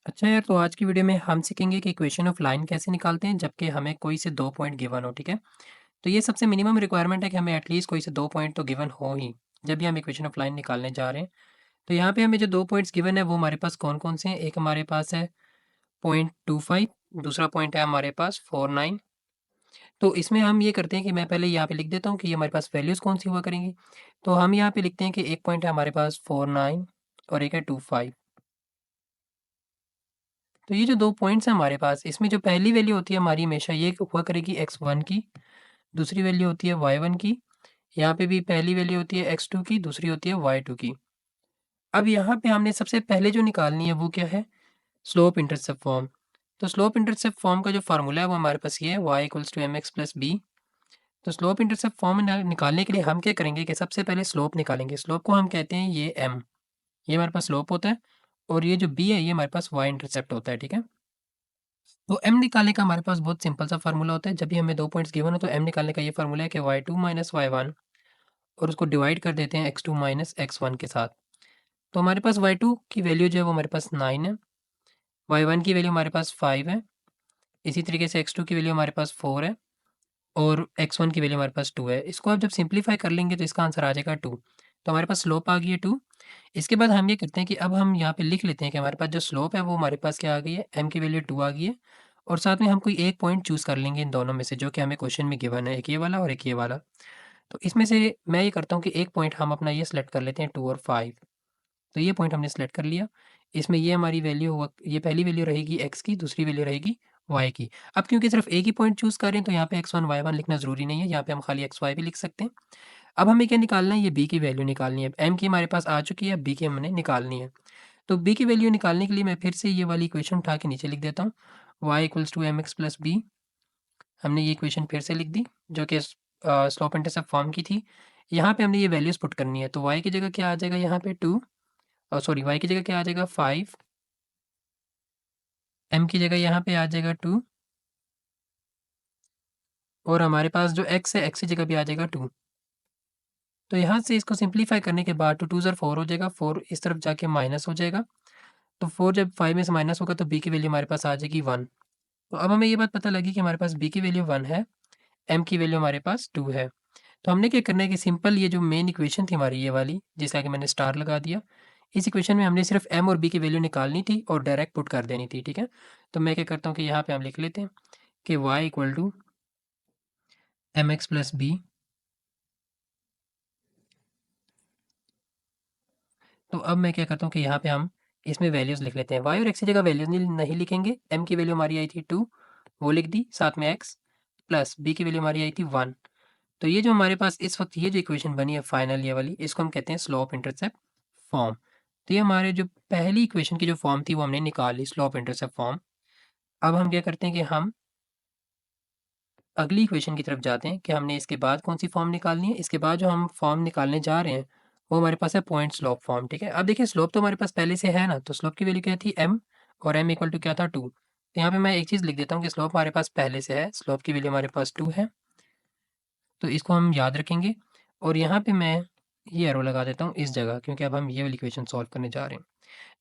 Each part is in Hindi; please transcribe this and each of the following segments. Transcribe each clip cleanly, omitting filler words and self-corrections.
अच्छा यार, तो आज की वीडियो में हम सीखेंगे कि इक्वेशन ऑफ लाइन कैसे निकालते हैं जबकि हमें कोई से 2 पॉइंट गिवन हो, ठीक है? तो ये सबसे मिनिमम रिक्वायरमेंट है कि हमें एटलीस्ट कोई से 2 पॉइंट तो गिवन हो ही, जब भी हम इक्वेशन ऑफ लाइन निकालने जा रहे हैं। तो यहाँ पे हमें जो 2 पॉइंट्स गिवन है वो हमारे पास कौन-कौन से हैं? एक हमारे पास है पॉइंट 25, दूसरा पॉइंट है हमारे पास 49। तो इसमें हम ये करते हैं कि मैं पहले यहाँ पे लिख देता हूँ कि ये हमारे पास वैल्यूज़ कौन-सी हुआ करेंगी। तो हम यहाँ पे लिखते हैं कि एक पॉइंट है हमारे पास 49 और एक है 25। तो ये जो 2 पॉइंट्स हैं हमारे पास, इसमें जो पहली वैल्यू होती है हमारी हमेशा ये हुआ करेगी x1 की, दूसरी वैल्यू होती है y1 की, यहाँ पे भी पहली वैल्यू होती है x2 की, दूसरी होती है y2 की। अब यहाँ पे हमने सबसे पहले जो निकालनी है वो क्या है? Slope intercept form. तो स्लोप इंटरसेप्ट फॉर्म का जो फार्मूला है वो हमारे पास ये है y=mx+b। तो स्लोप इंटरसेप्ट फॉर्म निकालने के लिए हम क्या करेंगे कि सबसे पहले स्लोप निकालेंगे। स्लोप को हम कहते हैं ये m, ये हमारे पास स्लोप होता है और ये जो b है ये हमारे पास y इंटरसेप्ट होता है, ठीक है? तो m निकालने का हमारे पास बहुत सिंपल सा फार्मूला होता है। जब भी हमें 2 पॉइंट्स गिवन हो तो m निकालने का ये फार्मूला है कि y2 माइनस y1 और उसको डिवाइड कर देते हैं x2 माइनस x1 के साथ। तो हमारे पास y2 की वैल्यू जो है वो हमारे पास 9 है, y1 की वैल्यू हमारे पास 5 है, इसी तरीके से x2 की वैल्यू हमारे पास 4 है और x1 की वैल्यू हमारे पास 2 है। इसको आप जब सिंप्लीफाई कर लेंगे तो इसका आंसर आ जाएगा 2। तो हमारे पास स्लोप आ गई है 2। इसके बाद हम ये करते हैं कि अब हम यहाँ पे लिख लेते हैं कि हमारे पास जो स्लोप है वो हमारे पास क्या आ गई है, m की वैल्यू 2 आ गई है और साथ में हम कोई एक पॉइंट चूज़ कर लेंगे इन दोनों में से जो कि हमें क्वेश्चन में गिवन है, एक ये वाला और एक ये वाला। तो इसमें से मैं ये करता हूँ कि एक पॉइंट हम अपना ये सेलेक्ट कर लेते हैं 2 और 5। तो ये पॉइंट हमने सेलेक्ट कर लिया। इसमें ये हमारी वैल्यू हुआ, ये पहली वैल्यू रहेगी x की, दूसरी वैल्यू रहेगी y की। अब क्योंकि सिर्फ एक ही पॉइंट चूज़ कर रहे हैं तो यहाँ पे x1 y1 लिखना ज़रूरी नहीं है, यहाँ पे हम खाली xy भी लिख सकते हैं। अब हमें क्या निकालना है, ये b की वैल्यू निकालनी है। m की हमारे पास आ चुकी है, b की हमने निकालनी है। तो b की वैल्यू निकालने के लिए मैं फिर से ये वाली इक्वेशन उठा के नीचे लिख देता हूँ। y=mx+b। हमने ये इक्वेशन फिर से लिख दी जो कि स्लोप इंटरसेप्ट फॉर्म की थी। यहाँ पे हमने ये वैल्यूज़ पुट करनी है। तो y की जगह क्या आ जाएगा यहाँ पे 2, सॉरी y की जगह क्या आ जाएगा 5, m की जगह यहाँ पे आ जाएगा 2 और हमारे पास जो x है x की जगह भी आ जाएगा 2। तो यहाँ से इसको सिंप्लीफाई करने के बाद 2 2 ज़र 4 हो जाएगा, 4 इस तरफ जाके माइनस हो जाएगा। तो 4 जब 5 में से माइनस होगा तो b की वैल्यू हमारे पास आ जाएगी 1। तो अब हमें ये बात पता लगी कि हमारे पास b की वैल्यू 1 है, m की वैल्यू हमारे पास 2 है। तो हमने क्या करना है कि सिंपल ये जो मेन इक्वेशन थी हमारी ये वाली, जिसके आगे मैंने स्टार लगा दिया, इस इक्वेशन में हमने सिर्फ m और b की वैल्यू निकालनी थी और डायरेक्ट पुट कर देनी थी, ठीक है? तो मैं क्या करता हूँ कि यहाँ पे हम लिख लेते हैं कि y=mx+b। तो अब मैं क्या करता हूँ कि यहाँ पे हम इसमें वैल्यूज़ लिख लेते हैं। y और x की जगह वैल्यूज़ नहीं लिखेंगे। m की वैल्यू हमारी आई थी 2, वो लिख दी, साथ में x प्लस b की वैल्यू हमारी आई थी 1। तो ये जो हमारे पास इस वक्त ये जो इक्वेशन बनी है फाइनल ये वाली, इसको हम कहते हैं स्लोप इंटरसेप्ट फॉर्म। तो ये हमारे जो पहली इक्वेशन की जो फॉर्म थी वो हमने निकाल ली, स्लोप इंटरसेप्ट फॉर्म। अब हम क्या करते हैं कि हम अगली इक्वेशन की तरफ जाते हैं कि हमने इसके बाद कौन सी फॉर्म निकालनी है। इसके बाद जो हम फॉर्म निकालने जा रहे हैं वो हमारे पास है पॉइंट स्लोप फॉर्म, ठीक है? अब देखिए स्लोप तो हमारे पास पहले से है ना, तो स्लोप की वैल्यू क्या थी m और m इक्वल टू क्या था 2। तो यहाँ पे मैं एक चीज़ लिख देता हूँ कि स्लोप हमारे पास पहले से है, स्लोप की वैल्यू हमारे पास 2 है। तो इसको हम याद रखेंगे और यहाँ पे मैं ये एरो लगा देता हूँ इस जगह, क्योंकि अब हम ये वाली इक्वेशन सॉल्व करने जा रहे हैं।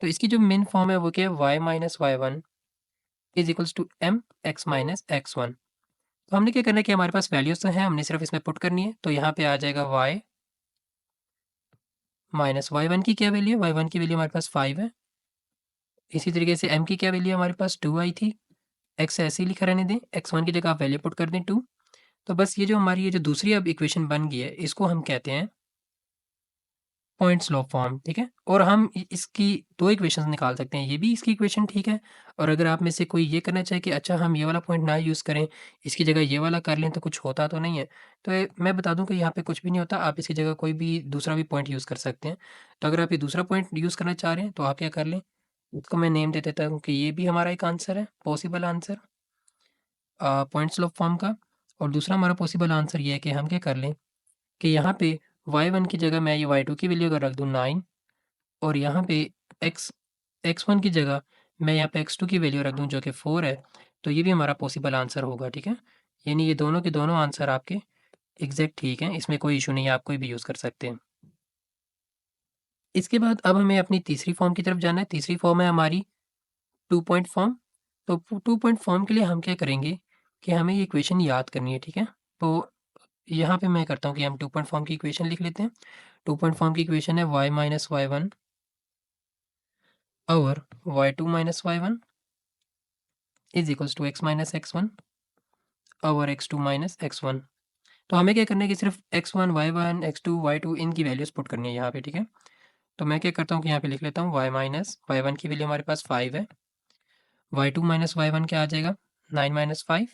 तो इसकी जो मेन फॉर्म है वो क्या है, y-y1 is equals to m x-x1। तो हमने क्या करना है कि हमारे पास वैल्यूज तो हैं, हमने सिर्फ इसमें पुट करनी है। तो यहाँ पे आ जाएगा y माइनस y1 की क्या वैल्यू है, y1 की वैल्यू हमारे पास 5 है। इसी तरीके से m की क्या वैल्यू हमारे पास 2 आई थी, x ऐसे ही लिखा रहने दें, x1 की जगह आप वैल्यू पुट कर दें 2। तो बस ये जो हमारी ये जो दूसरी अब इक्वेशन बन गई है इसको हम कहते हैं पॉइंट स्लोप फॉर्म, ठीक है? और हम इसकी दो इक्वेशंस निकाल सकते हैं, ये भी इसकी इक्वेशन ठीक है। और अगर आप में से कोई ये करना चाहे कि अच्छा हम ये वाला पॉइंट ना यूज़ करें, इसकी जगह ये वाला कर लें तो कुछ होता तो नहीं है, तो मैं बता दूं कि यहाँ पे कुछ भी नहीं होता, आप इसकी जगह कोई भी दूसरा भी पॉइंट यूज़ कर सकते हैं। तो अगर आप ये दूसरा पॉइंट यूज़ करना चाह रहे हैं तो आप क्या कर लें, इसको मैं नेम दे देता हूँ कि ये भी हमारा एक आंसर है, possible answer point slope form का। और दूसरा हमारा पॉसिबल आंसर ये है कि हम क्या कर लें कि यहाँ पे y1 की जगह मैं ये y2 की वैल्यू अगर रख दूँ 9 और यहाँ पे x x1 की जगह मैं यहाँ पे x2 की वैल्यू रख दूँ जो कि 4 है, तो ये भी हमारा पॉसिबल आंसर होगा, ठीक है? यानी ये दोनों के दोनों आंसर आपके एग्जैक्ट ठीक हैं, इसमें कोई इशू नहीं है, आप कोई भी यूज़ कर सकते हैं। इसके बाद अब हमें अपनी तीसरी फॉर्म की तरफ जाना है। तीसरी फॉर्म है हमारी 2 पॉइंट फॉर्म। तो 2 पॉइंट फॉर्म के लिए हम क्या करेंगे कि हमें ये इक्वेशन याद करनी है, ठीक है? तो यहाँ पे मैं करता हूँ कि हम 2 पॉइंट फॉर्म की इक्वेशन लिख लेते हैं। 2 पॉइंट फॉर्म की इक्वेशन है y minus y1 over y2 minus y1 is equals to x minus x1 over x2 minus x1। तो हमें क्या करना है कि सिर्फ x1 y1 x2 y2 इनकी वैल्यूज पुट करनी है यहाँ पे, ठीक है? तो मैं क्या करता हूँ कि यहाँ पे लिख लेता हूँ y माइनस y1 की वैल्यू हमारे पास 5 है, y2 माइनस y1 क्या आ जाएगा 9 माइनस 5।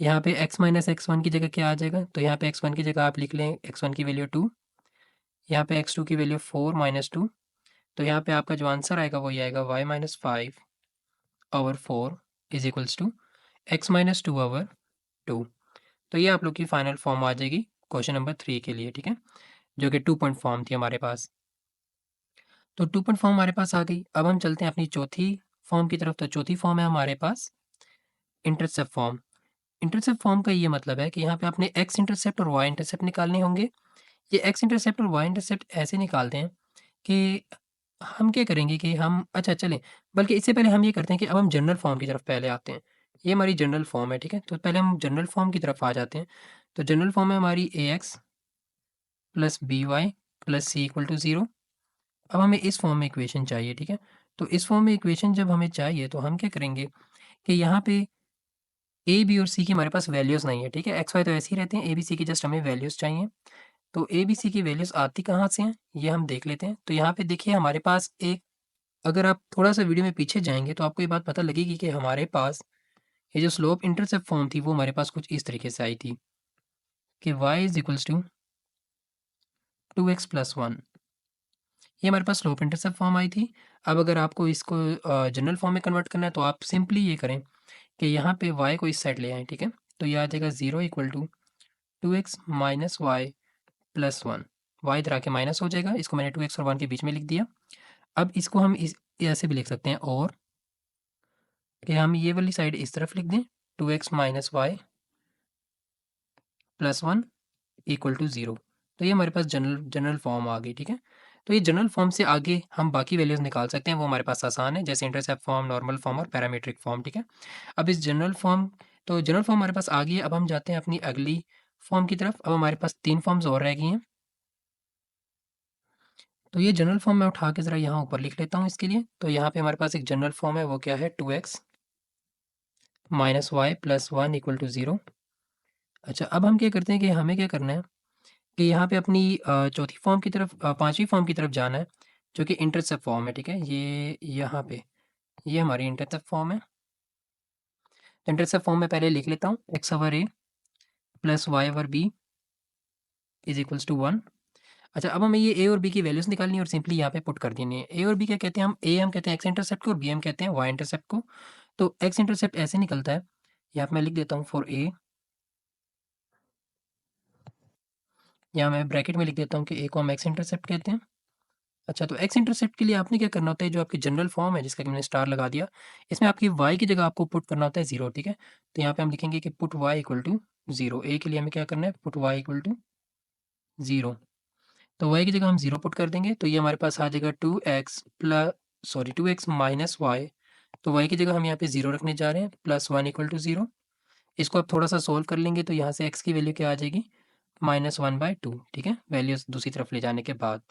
यहाँ पे x माइनस x1 की जगह क्या आ जाएगा, तो यहाँ पे x1 की जगह आप लिख लें x1 की वैल्यू 2, यहाँ पे x2 की वैल्यू 4 माइनस 2। तो यहाँ पे आपका जो आंसर आएगा वही आएगा y minus 5 over 4 is equals to x minus 2 over 2। तो ये आप लोग की फाइनल फॉर्म आ जाएगी क्वेश्चन नंबर 3 के लिए, ठीक है? जो कि 2 पॉइंट फॉर्म थी हमारे पास। तो 2 पॉइंट फॉर्म हमारे पास आ गई। अब हम चलते हैं अपनी चौथी फॉर्म की तरफ। तो चौथी फॉर्म है हमारे पास इंटरसेप्ट फॉर्म। इंटरसेप्ट फॉर्म का ये मतलब है कि यहाँ पे आपने एक्स इंटरसेप्ट और वाई इंटरसेप्ट निकालने होंगे। ये एक्स इंटरसेप्ट और वाई इंटरसेप्ट ऐसे निकालते हैं कि हम क्या करेंगे कि हम अच्छा चलें, बल्कि इससे पहले हम ये करते हैं कि अब हम जनरल फॉर्म की तरफ पहले आते हैं। ये हमारी जनरल फॉर्म है, ठीक है? तो पहले हम जनरल फॉर्म की तरफ आ जाते हैं। तो जनरल फॉर्म है हमारी A X plus B Y plus C equal to 0। अब हमें इस फॉर्म में इक्वेशन चाहिए, ठीक है? तो इस फॉर्म में इक्वेशन जब हमें चाहिए तो हम क्या करेंगे कि यहाँ पे ए बी और सी की हमारे पास वैल्यूज़ नहीं है, ठीक है? एक्स वाई तो ऐसे ही रहते हैं, ए बी सी की जस्ट हमें वैल्यूज़ चाहिए। तो ए बी सी की वैल्यूज़ आती कहाँ से हैं ये हम देख लेते हैं। तो यहाँ पे देखिए हमारे पास एक, अगर आप थोड़ा सा वीडियो में पीछे जाएंगे तो आपको ये बात पता लगेगी कि हमारे पास ये जो स्लोप इंटरसेप्ट फॉर्म थी वो हमारे पास कुछ इस तरीके से आई थी कि y is equals to 2x plus 1। ये हमारे पास स्लोप इंटरसेप्ट फॉर्म आई थी। अब अगर आपको इसको जनरल फॉर्म में कन्वर्ट करना है तो आप सिंपली ये करें कि यहाँ पे y को इस साइड ले आएँ, ठीक है? तो ये आ जाएगा 0 equal to 2x minus y plus 1। y इधर आके माइनस हो जाएगा, इसको मैंने 2x और 1 के बीच में लिख दिया। अब इसको हम इस ऐसे भी लिख सकते हैं और कि हम ये वाली साइड इस तरफ लिख दें 2x minus y plus 1 equal to 0। तो ये हमारे पास जनरल जनरल फॉर्म आ गई, ठीक है? तो ये जनरल फॉर्म से आगे हम बाकी वैल्यूज़ निकाल सकते हैं, वो हमारे पास आसान है, जैसे इंटरसेप्ट फॉर्म, नॉर्मल फॉर्म और पैरामीट्रिक फॉर्म, ठीक है? अब इस जनरल फॉर्म, तो जनरल फॉर्म हमारे पास आ गई है। अब हम जाते हैं अपनी अगली फॉर्म की तरफ। अब हमारे पास 3 फॉर्म्स और रह गई हैं। तो ये जनरल फॉर्म मैं उठा के ज़रा यहाँ ऊपर लिख लेता हूँ इसके लिए। तो यहाँ पे हमारे पास एक जनरल फॉर्म है, वो क्या है 2x minus y plus 1 equal to 0। अच्छा, अब हम क्या करते हैं कि हमें क्या करना है कि यहाँ पे अपनी चौथी फॉर्म की तरफ, पाँचवीं फॉर्म की तरफ जाना है, जो कि इंटरसेप्ट फॉर्म है, ठीक है? ये यहाँ पे ये हमारी इंटरसेप्ट फॉर्म है। तो इंटरसेप्ट फॉर्म में पहले लिख लेता हूँ x over a plus y over b is equals to 1। अच्छा, अब हमें ये ए और बी की वैल्यूज़ निकालनी है और सिंपली यहाँ पे पुट कर देनी है। ए और बी क्या कहते हैं, हम कहते हैं एक्स इंटरसेप्ट को और बी हम कहते हैं वाई इंटरसेप्ट को। तो एक्स इंटरसेप्ट ऐसे निकलता है, यहाँ पे मैं लिख देता हूँ फॉर ए, यहाँ मैं ब्रैकेट में लिख देता हूँ कि ए को हम एक्स इंटरसेप्ट कहते हैं। अच्छा, तो एक्स इंटरसेप्ट के लिए आपने क्या करना होता है, जो आपकी जनरल फॉर्म है जिसका कि मैंने स्टार लगा दिया, इसमें आपकी वाई की जगह आपको पुट करना होता है 0, ठीक है? तो यहाँ पे हम लिखेंगे कि पुट वाई इक्वल टू 0। ए के लिए हमें क्या करना है, पुट वाई इक्वल टू 0। तो वाई की जगह हम 0 पुट कर देंगे, तो ये हमारे पास आ जाएगा 2x माइनस वाई। तो वाई की जगह हम यहाँ पे 0 रखने जा रहे हैं, प्लस 1 इक्वल टू 0। इसको आप थोड़ा सा सोल्व कर लेंगे तो यहाँ से एक्स की वैल्यू क्या आ जाएगी, -1/2, ठीक है? वैल्यूज़ दूसरी तरफ ले जाने के बाद।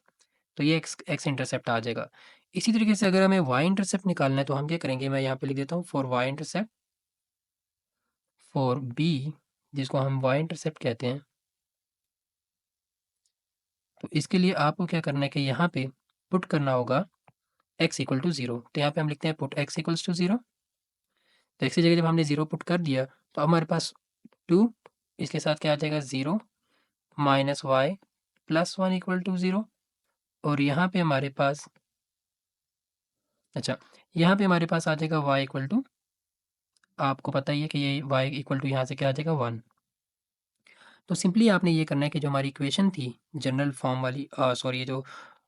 तो ये एक्स एक्स इंटरसेप्ट आ जाएगा। इसी तरीके से अगर हमें वाई इंटरसेप्ट निकालना है तो हम क्या करेंगे, मैं यहाँ पे लिख देता हूँ for y intercept for b, जिसको हम वाई इंटरसेप्ट कहते हैं। तो इसके लिए आपको क्या करना है कि यहाँ पे पुट करना होगा x इक्वल टू 0। तो यहाँ पे हम लिखते हैं पुट x इक्वल्स टू 0। तो x की जगह जब हमने 0 पुट कर दिया तो अब हमारे पास 2, इसके साथ क्या आ जाएगा 0 minus y plus 1 equal to 0। और यहाँ पे हमारे पास, अच्छा, यहाँ पे हमारे पास आ जाएगा y इक्वल टू, आपको पता ही है कि ये y इक्वल टू यहाँ से क्या आ जाएगा 1। तो सिंपली आपने ये करना है कि जो हमारी इक्वेशन थी जनरल फॉर्म वाली, सॉरी ये जो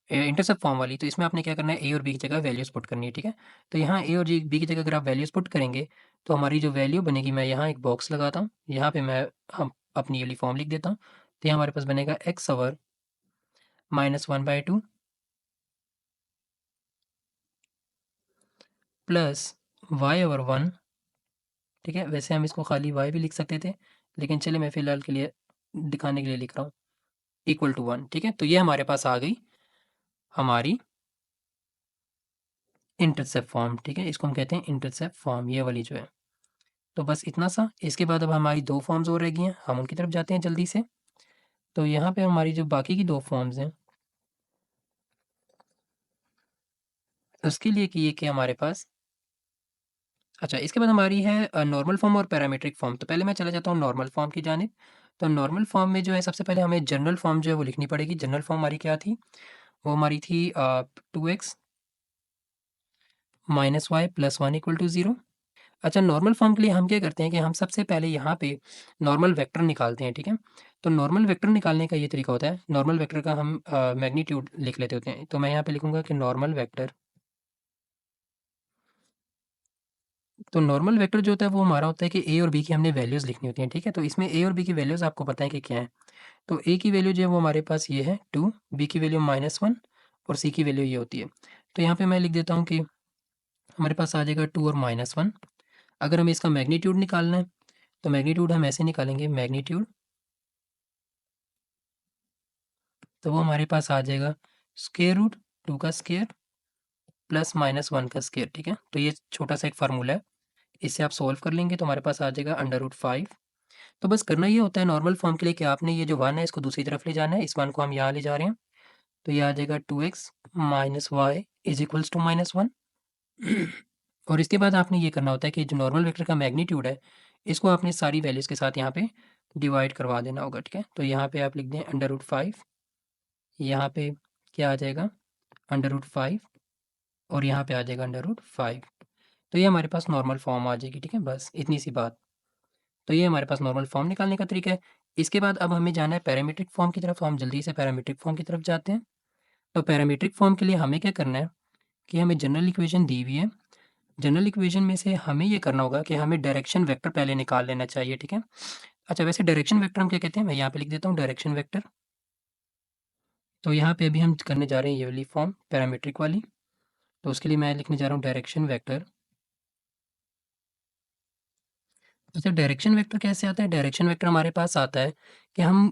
इंटरसेप्ट फॉर्म वाली, तो इसमें आपने क्या करना है, ए और बी की जगह वैल्यूज़ पुट करनी है, ठीक है? तो यहाँ ए और बी की जगह अगर आप वैल्यूज़ पुट करेंगे तो हमारी जो वैल्यू बनेगी, मैं यहाँ एक बॉक्स लगाता हूँ, यहाँ पे मैं हम अपनी ये वाली फॉर्म लिख देता हूँ। तो यहाँ हमारे पास बनेगा x over -1/2 plus y over 1, ठीक है। वैसे हम इसको खाली वाई भी लिख सकते थे, लेकिन चलिए मैं फ़िलहाल के लिए दिखाने के लिए लिख रहा हूँ, इक्वल टू 1, ठीक है। तो ये हमारे पास आ गई हमारी इंटरसेप्ट फॉर्म, ठीक है। इसको हम कहते हैं इंटरसेप्ट फॉर्म, ये वाली जो है। तो बस इतना सा। इसके बाद अब हमारी 2 फॉर्म्स और रह गई हैं, हम उनकी तरफ जाते हैं जल्दी से। तो यहाँ पे हमारी जो बाकी की 2 फॉर्म्स हैं, उसके लिए कि ये कि हमारे पास, अच्छा, इसके बाद हमारी है नॉर्मल फॉर्म और पैरामीट्रिक फॉर्म। तो पहले मैं चला जाता हूँ नॉर्मल फॉर्म की जानिब। तो नॉर्मल फॉर्म में जो है सबसे पहले हमें जनरल फॉर्म जो है वो लिखनी पड़ेगी। जनरल फॉर्म हमारी क्या थी? वो हमारी थी 2x minus y plus 1 equal to 0। अच्छा, नॉर्मल फॉर्म के लिए हम क्या करते हैं कि हम सबसे पहले यहाँ पे नॉर्मल वेक्टर निकालते हैं, ठीक है। तो नॉर्मल वेक्टर निकालने का ये तरीका होता है, नॉर्मल वेक्टर का हम मैग्नीट्यूड लिख लेते होते हैं। तो मैं यहाँ पे लिखूंगा कि नॉर्मल वेक्टर, तो नॉर्मल वेक्टर जो होता है वो हमारा होता है कि ए और बी की हमने वैल्यूज़ लिखनी होती हैं, ठीक है। तो इसमें ए और बी की वैल्यूज़ आपको पता है कि क्या है। तो ए की वैल्यू जो है वो हमारे पास ये है 2, बी की वैल्यू -1 और सी की वैल्यू ये होती है। तो यहाँ पे मैं लिख देता हूँ कि हमारे पास आ जाएगा 2 और -1। अगर हमें इसका मैग्नीट्यूड निकालना है, तो मैग्नीट्यूड हम ऐसे निकालेंगे, मैग्नीट्यूड, तो वो हमारे पास आ जाएगा स्क्वायर रूट 2 का स्क्वायर प्लस -1 का स्क्वायर, ठीक है। तो ये छोटा सा एक फार्मूला है, इससे आप सॉल्व कर लेंगे तो हमारे पास आ जाएगा √5। तो बस करना ये होता है नॉर्मल फॉर्म के लिए कि आपने ये जो 1 है इसको दूसरी तरफ ले जाना है। इस 1 को हम यहाँ ले जा रहे हैं, तो ये आ जाएगा 2x minus y is equals to -1। और इसके बाद आपने ये करना होता है कि जो नॉर्मल वेक्टर का मैग्नीट्यूड है, इसको आपने सारी वैल्यूज़ के साथ यहाँ पे डिवाइड करवा देना होगा, ठीक है। तो यहाँ पे आप लिख दें √5, यहाँ पे क्या आ जाएगा √5 और यहाँ पे आ जाएगा √5। तो ये हमारे पास नॉर्मल फॉर्म आ जाएगी, ठीक है। बस इतनी सी बात। तो ये हमारे पास नॉर्मल फॉर्म निकालने का तरीका है। इसके बाद अब हमें जाना है पैरामीट्रिक फॉर्म की तरफ, तो हम जल्दी से पैरामीट्रिक फॉर्म की तरफ जाते हैं। तो पैरामीट्रिक फॉर्म के लिए हमें क्या करना है कि हमें जनरल इक्वेशन दी हुई है। जनरल इक्वेशन में से हमें ये करना होगा कि हमें डायरेक्शन वेक्टर पहले निकाल लेना चाहिए, ठीक है। अच्छा, वैसे डायरेक्शन वेक्टर हम क्या कहते हैं, मैं यहाँ पे लिख देता हूँ डायरेक्शन वेक्टर। तो यहाँ पे अभी हम करने जा रहे हैं ये वाली फॉर्म पैरामीट्रिक वाली। तो उसके लिए मैं लिखने जा रहा हूँ डायरेक्शन वेक्टर। अच्छा, डायरेक्शन वेक्टर कैसे आता है? डायरेक्शन वेक्टर हमारे पास आता है कि हम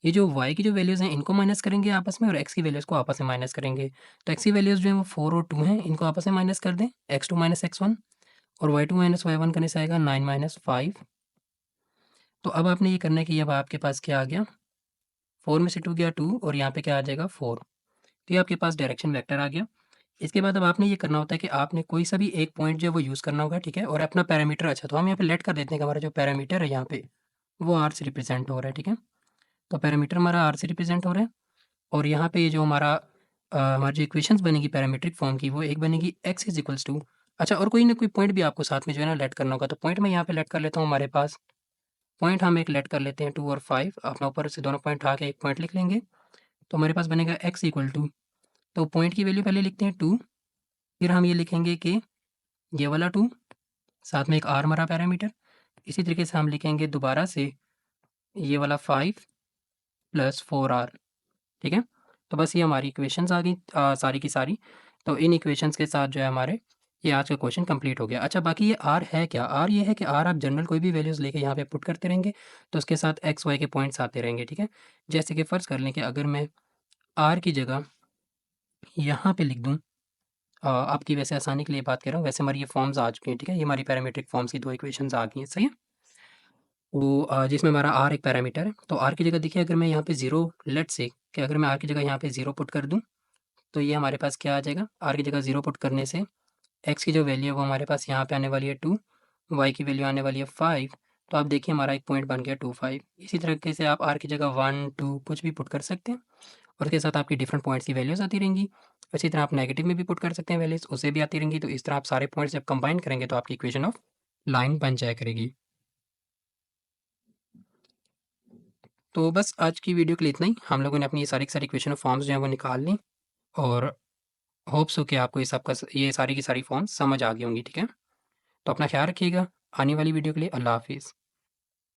ये जो y की जो वैल्यूज़ हैं इनको माइनस करेंगे आपस में और x की वैल्यूज़ को आपस में माइनस करेंगे। तो x की वैल्यूज़ जो हैं वो 4 और 2 हैं, इनको आपस में माइनस कर दें, x2 माइनस x1 और y2 माइनस y1 करने से आएगा 9 माइनस 5। तो अब आपने ये करना है कि अब आपके पास क्या आ गया, 4 में से 2 गया 2 और यहाँ पे क्या आ जाएगा 4। तो ये आपके पास डायरेक्शन वेक्टर आ गया। इसके बाद अब आपने ये करना होता है कि आपने कोई सा भी एक पॉइंट जो है वो यूज़ करना होगा, ठीक है। और अपना पैरामीटर, अच्छा तो हम यहाँ पे लेट कर देते हैं कि हमारा जो पैरामीटर है यहाँ पे वो r से रिप्रेजेंट हो रहा है, ठीक है। तो पैरामीटर हमारा r से रिप्रेजेंट हो रहा है और यहाँ पे ये जो हमारा हमारी जो इक्वेशंस बनेगी पैरामीट्रिक फॉर्म की, वो एक बनेगी x इज इक्वल्स टू, अच्छा, और कोई ना कोई पॉइंट भी आपको साथ में जो है ना लेट करना होगा। तो पॉइंट मैं यहाँ पे लेट कर लेता हूँ, हमारे पास पॉइंट हम एक लेट कर लेते हैं 2 और 5, अपना ऊपर से दोनों पॉइंट उठा के एक पॉइंट लिख लेंगे। तो हमारे पास बनेगा x इक्वल टू, तो पॉइंट की वैल्यू पहले लिखते हैं 2, फिर हम ये लिखेंगे कि ये वाला 2 साथ में एक r हमारा पैरामीटर, इसी तरीके से हम लिखेंगे दोबारा से ये वाला 5 प्लस 4r, ठीक है। तो बस ये हमारी इक्वेशंस आ गई सारी की सारी। तो इन इक्वेशंस के साथ जो है हमारे ये आज का क्वेश्चन कंप्लीट हो गया। अच्छा, बाकी ये आर है क्या? आर ये है कि आर आप जनरल कोई भी वैल्यूज़ लेके यहाँ पे पुट करते रहेंगे, तो उसके साथ एक्स वाई के पॉइंट्स आते रहेंगे, ठीक है। जैसे कि फ़र्ज़ कर लें कि अगर मैं आर की जगह यहाँ पे लिख दूँ, आपकी वैसे आसानी के लिए बात कर रहा हूँ, वैसे हमारी ये फॉर्म्स आ चुकी हैं, ठीक है। ये हमारी पैरामीट्रिक फॉर्म्स की 2 इक्वेशंस आ गई हैं, सही है। वो जिसमें हमारा आर एक पैरामीटर है, तो आर की जगह देखिए अगर मैं यहाँ पे 0 लेट्स से कि अगर मैं आर की जगह यहाँ पे 0 पुट कर दूँ, तो ये हमारे पास क्या आ जाएगा, आर की जगह 0 पुट करने से एक्स की जो वैल्यू है वो हमारे पास यहाँ पे आने वाली है 2, वाई की वैल्यू आने वाली है 5। तो आप देखिए हमारा एक पॉइंट बन गया 2, 5। इसी तरीके से आप आर की जगह 1, 2 कुछ भी पुट कर सकते हैं और उसके साथ आपकी डिफरेंट पॉइंट्स की वैल्यूज़ आती रहेंगी। इसी तरह आप नेगेटिव में भी पुट कर सकते हैं वैल्यूज़, उससे भी आती रहेंगी। तो इस तरह आप सारे पॉइंट्स जब कंबाइन करेंगे तो आपकी इक्वेशन ऑफ लाइन बन जाया करेगी। तो बस आज की वीडियो के लिए इतना ही। हम लोगों ने अपनी ये सारी की सारी इक्वेशन ऑफ फॉर्म्स जो हैं वो निकाल ली और होप्स हो कि आपको ये सारी की सारी फॉर्म्स समझ आ गई होंगी, ठीक है। तो अपना ख्याल रखिएगा। आने वाली वीडियो के लिए अल्लाह हाफिज़।